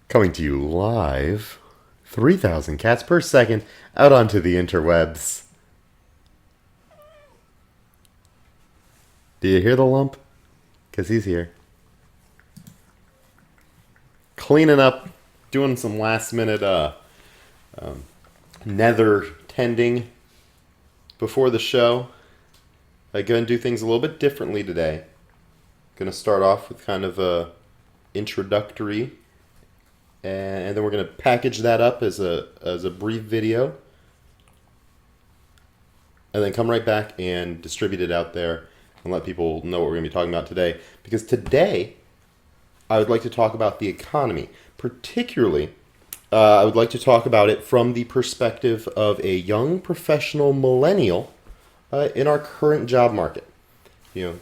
Coming to you live, 3,000 cats per second, out onto the interwebs. Do you hear the lump? Because he's here. Cleaning up, doing some last minute nether tending before the show. I'm going to do things a little bit differently today. Going to start off with kind of a introductory, and then we're going to package that up as a brief video, and then come right back and distribute it out there and let people know what we're going to be talking about today. Because today, I would like to talk about the economy. Particularly, I would like to talk about it from the perspective of a young professional millennial in our current job market.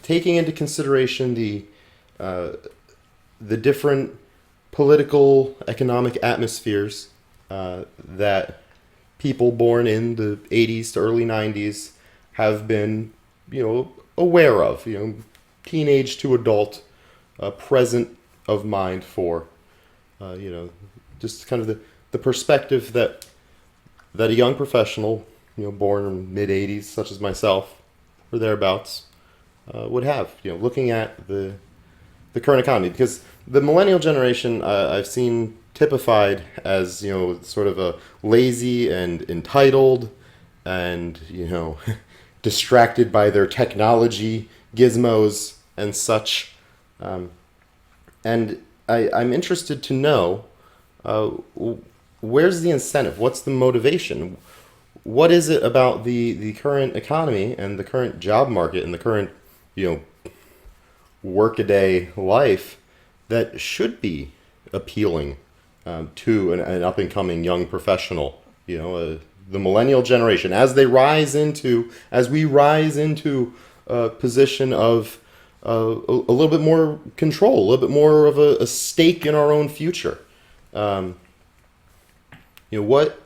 Taking into consideration the different political, economic atmospheres that people born in the 80s to early 90s have been, aware of. Teenage to adult, present of mind for, just kind of the perspective that a young professional, born in mid 80s, such as myself, or thereabouts, would have, looking at the current economy. Because the millennial generation, I've seen typified as, sort of a lazy and entitled and, distracted by their technology gizmos and such. And I'm interested to know, where's the incentive? What's the motivation? What is it about the current economy and the current job market and the current, workaday life that should be appealing to an up-and-coming young professional, the millennial generation, as we rise into a position of a little bit more control, a little bit more of a stake in our own future. What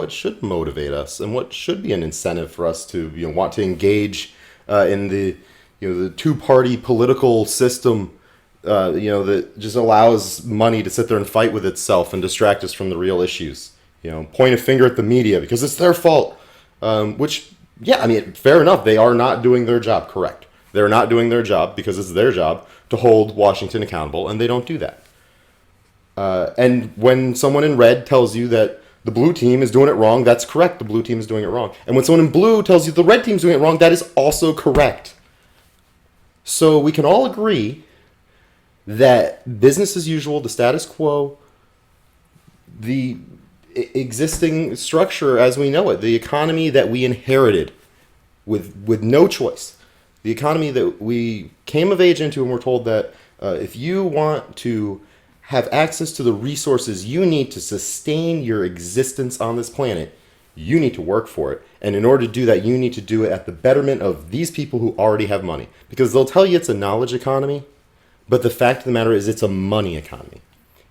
should motivate us, and what should be an incentive for us to want to engage in the two-party political system that just allows money to sit there and fight with itself and distract us from the real issues. Point a finger at the media because it's their fault. Fair enough. They are not doing their job. Correct. They're not doing their job because it's their job to hold Washington accountable, and they don't do that. And when someone in red tells you that the blue team is doing it wrong, that's correct. The blue team is doing it wrong. And when someone in blue tells you the red team is doing it wrong, that is also correct. So we can all agree that business as usual, the status quo, the existing structure as we know it, the economy that we inherited with no choice, the economy that we came of age into and were told that if you want to have access to the resources you need to sustain your existence on this planet, you need to work for it. And in order to do that, you need to do it at the betterment of these people who already have money. Because they'll tell you it's a knowledge economy, but the fact of the matter is it's a money economy.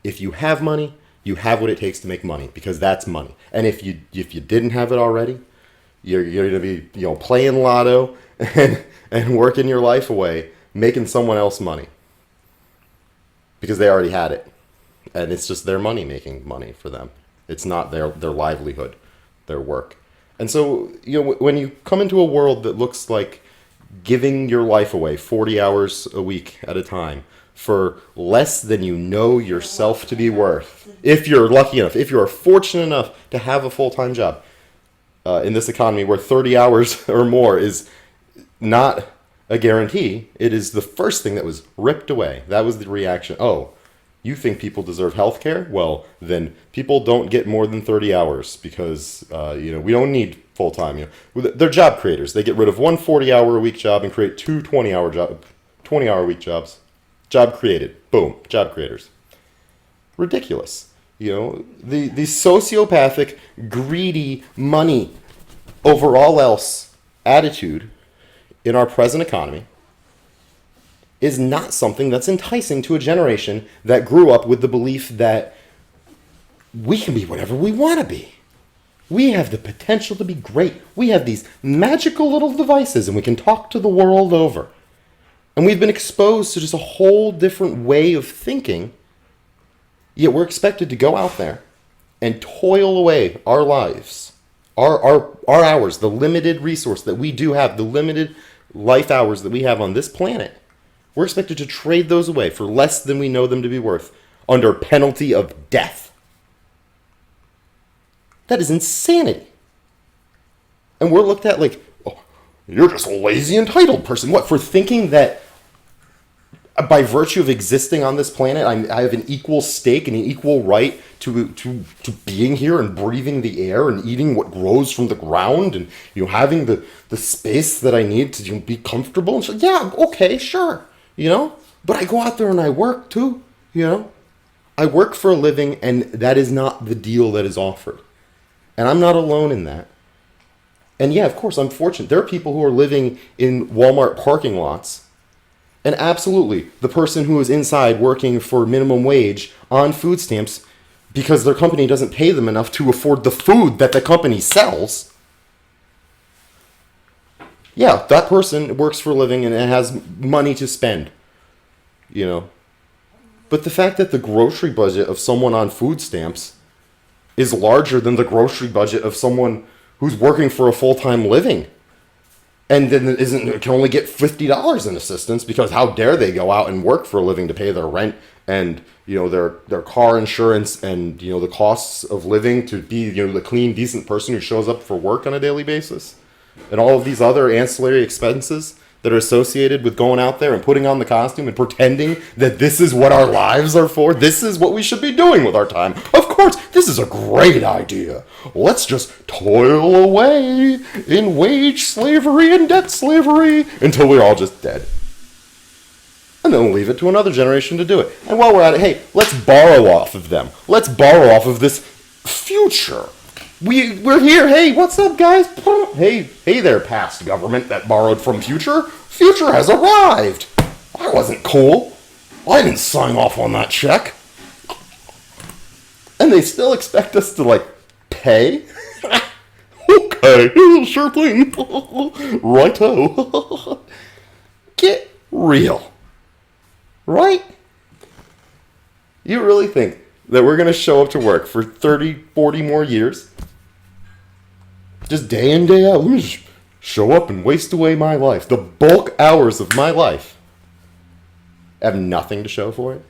If you have money, you have what it takes to make money, because that's money. And if you didn't have it already, you're going to be playing lotto and working your life away, making someone else money. Because they already had it. And it's just their money making money for them. It's not their livelihood, their work. And so, when you come into a world that looks like giving your life away 40 hours a week at a time for less than yourself to be worth, if you're lucky enough, if you are fortunate enough to have a full-time job in this economy where 30 hours or more is not a guarantee, it is the first thing that was ripped away. That was the reaction. Oh, you think people deserve health care? Well, then people don't get more than 30 hours because, we don't need full-time. They're job creators. They get rid of one 40-hour-a-week job and create two 20-hour-a-week jobs. Job created. Boom. Job creators. Ridiculous. The sociopathic, greedy, money over all else attitude in our present economy is not something that's enticing to a generation that grew up with the belief that we can be whatever we want to be. We have the potential to be great. We have these magical little devices and we can talk to the world over. And we've been exposed to just a whole different way of thinking Yet we're expected to go out there and toil away our lives, our hours, the limited resource that we do have, the limited life hours that we have on this planet. We're expected to trade those away for less than we know them to be worth under penalty of death. That is insanity. And we're looked at like, oh, you're just a lazy, entitled person. What, for thinking that by virtue of existing on this planet, I have an equal stake and an equal right to being here and breathing the air and eating what grows from the ground and having the space that I need to be comfortable? And so, yeah, okay, sure, But I go out there and I work too, I work for a living, and that is not the deal that is offered. And I'm not alone in that. And yeah, of course, I'm fortunate. There are people who are living in Walmart parking lots. And absolutely, the person who is inside working for minimum wage on food stamps because their company doesn't pay them enough to afford the food that the company sells. Yeah, that person works for a living and has money to spend, But the fact that the grocery budget of someone on food stamps is larger than the grocery budget of someone who's working for a full-time living and then can only get $50 in assistance because how dare they go out and work for a living to pay their rent and their car insurance and the costs of living to be the clean, decent person who shows up for work on a daily basis, and all of these other ancillary expenses that are associated with going out there and putting on the costume and pretending that this is what our lives are for. This is what we should be doing with our time. Of course, this is a great idea. Let's just toil away in wage slavery and debt slavery until we're all just dead. And then we'll leave it to another generation to do it. And while we're at it, hey, let's borrow off of them. Let's borrow off of this future. We're here. Hey, what's up, guys? Hey there, past government that borrowed from future. Future has arrived. I wasn't cool. I didn't sign off on that check. And they still expect us to, pay? Okay, sure thing. Righto. Get real. Right? You really think that we're going to show up to work for 30, 40 more years? Just day in, day out. Let me just show up and waste away my life. The bulk hours of my life. Have nothing to show for it.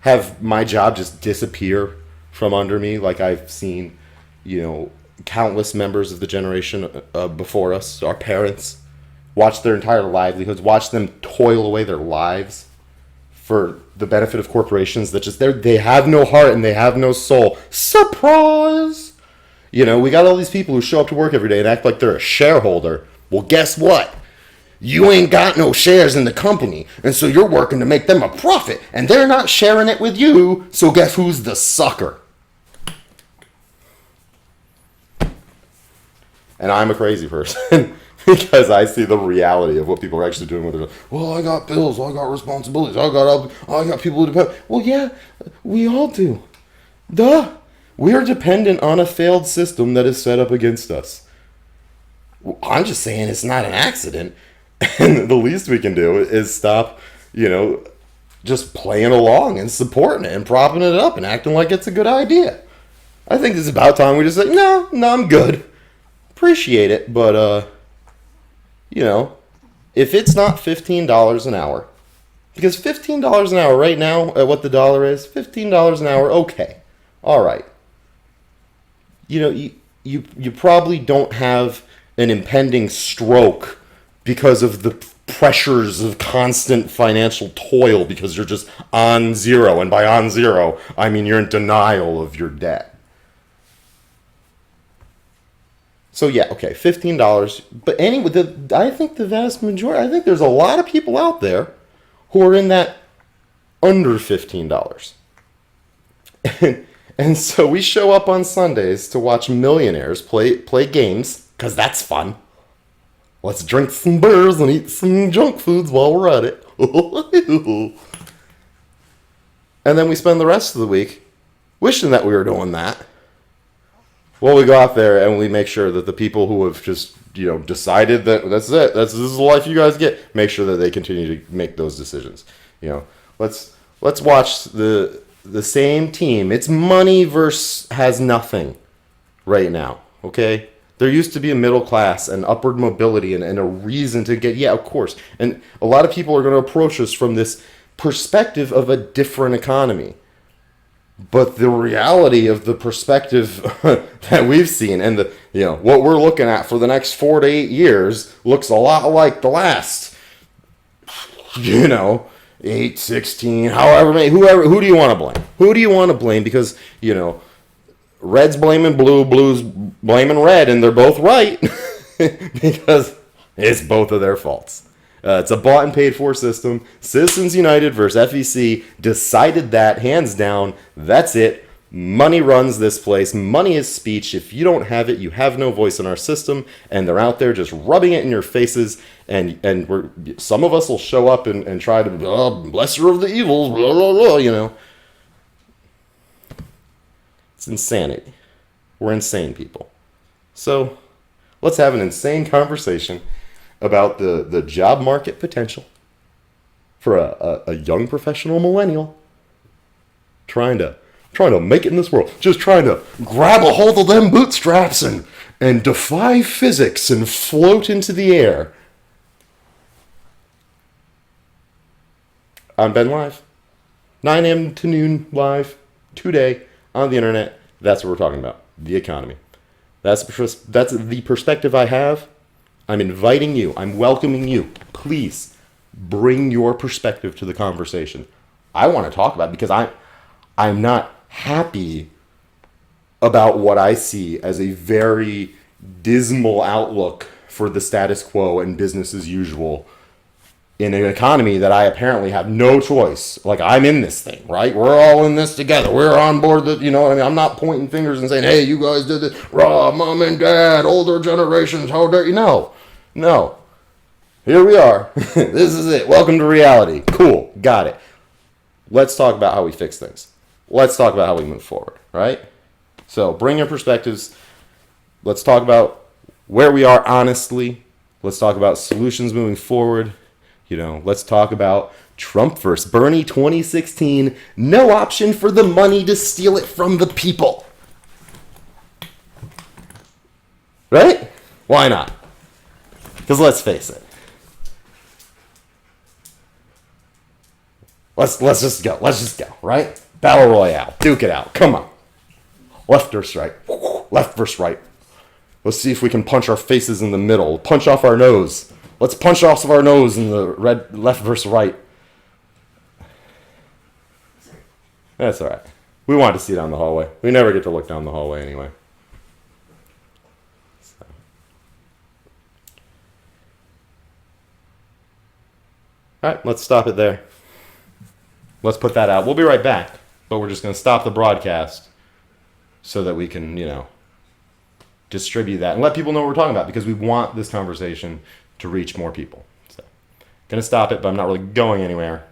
Have my job just disappear from under me like I've seen, countless members of the generation before us, our parents, watch their entire livelihoods, watch them toil away their lives for the benefit of corporations that they have no heart and they have no soul. Surprise! We got all these people who show up to work every day and act like they're a shareholder. Well, guess what? You ain't got no shares in the company, and so you're working to make them a profit, and they're not sharing it with you, so guess who's the sucker? And I'm a crazy person because I see the reality of what people are actually doing with their life. Well, I got bills, I got responsibilities, I got people who depend. Well, yeah, we all do. Duh. We are dependent on a failed system that is set up against us. I'm just saying it's not an accident. And the least we can do is stop, just playing along and supporting it and propping it up and acting like it's a good idea. I think it's about time we just say, no, I'm good. Appreciate it, but, if it's not $15 an hour, because $15 an hour right now at what the dollar is, $15 an hour, okay, all right. You probably don't have an impending stroke because of the pressures of constant financial toil because you're just on zero. And by on zero, I mean you're in denial of your debt. So yeah, okay, $15. But anyway, I think the vast majority, I think there's a lot of people out there who are in that under $15. And so we show up on Sundays to watch millionaires play games, because that's fun. Let's drink some beers and eat some junk foods while we're at it. And then we spend the rest of the week wishing that we were doing that. Well, we go out there and we make sure that the people who have just, decided that that's it, this is the life you guys get, make sure that they continue to make those decisions. Let's let's watch the same team. It's money versus has nothing right now, okay? There used to be a middle class and upward mobility and a reason to get, yeah, of course. And a lot of people are going to approach us from this perspective of a different economy. But the reality of the perspective that we've seen and what we're looking at for the next 4 to 8 years looks a lot like the last, 8, 16, however many, who do you want to blame? Who do you want to blame? Because, red's blaming blue, blue's blaming red, and they're both right because it's both of their faults. It's a bought and paid for system. Citizens United versus FEC decided that hands down. That's it. Money runs this place. Money is speech. If you don't have it, you have no voice in our system. And they're out there just rubbing it in your faces. And some of us will show up and try to, lesser of the evils, blah, blah, blah, It's insanity. We're insane people. So let's have an insane conversation about the job market potential for a young professional millennial trying to make it in this world, just trying to grab a hold of them bootstraps and defy physics and float into the air. I'm Ben Live, 9 a.m. to noon live today on the internet. That's what we're talking about, the economy. That's the perspective I have. I'm inviting you. I'm welcoming you. Please bring your perspective to the conversation. I want to talk about it because I'm not happy about what I see as a very dismal outlook for the status quo and business as usual in an economy that I apparently have no choice. Like, I'm in this thing, right? We're all in this together. We're on board. You know what I mean? I'm not pointing fingers and saying, hey, you guys did this. Raw, mom and dad, older generations, how dare you? No. Here we are. This is it. Welcome to reality. Cool. Got it. Let's talk about how we fix things. Let's talk about how we move forward, right? So bring your perspectives. Let's talk about where we are honestly. Let's talk about solutions moving forward. Let's talk about Trump versus Bernie 2016. No option for the money to steal it from the people. Right? Why not? Because let's face it. Let's just go. Let's just go, right? Battle Royale. Duke it out. Come on. Left versus right. Left versus right. Let's see if we can punch our faces in the middle. Punch off our nose. Let's punch off of our nose in the left versus right. That's all right. We wanted to see down the hallway. We never get to look down the hallway anyway. So. All right, let's stop it there. Let's put that out. We'll be right back, but we're just going to stop the broadcast so that we can, distribute that and let people know what we're talking about because we want this conversation to reach more people. So, going to stop it, but I'm not really going anywhere.